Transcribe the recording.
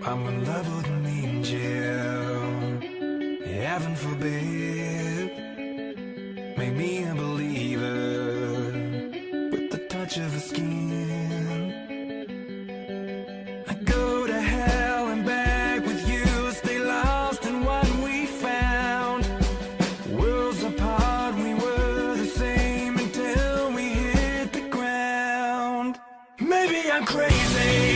I'm in love with an angel. Heaven forbid. Make me a believer with the touch of her skin. I go to hell and back with you, stay lost in what we found. Worlds apart, we were the same until we hit the ground. Maybe I'm crazy.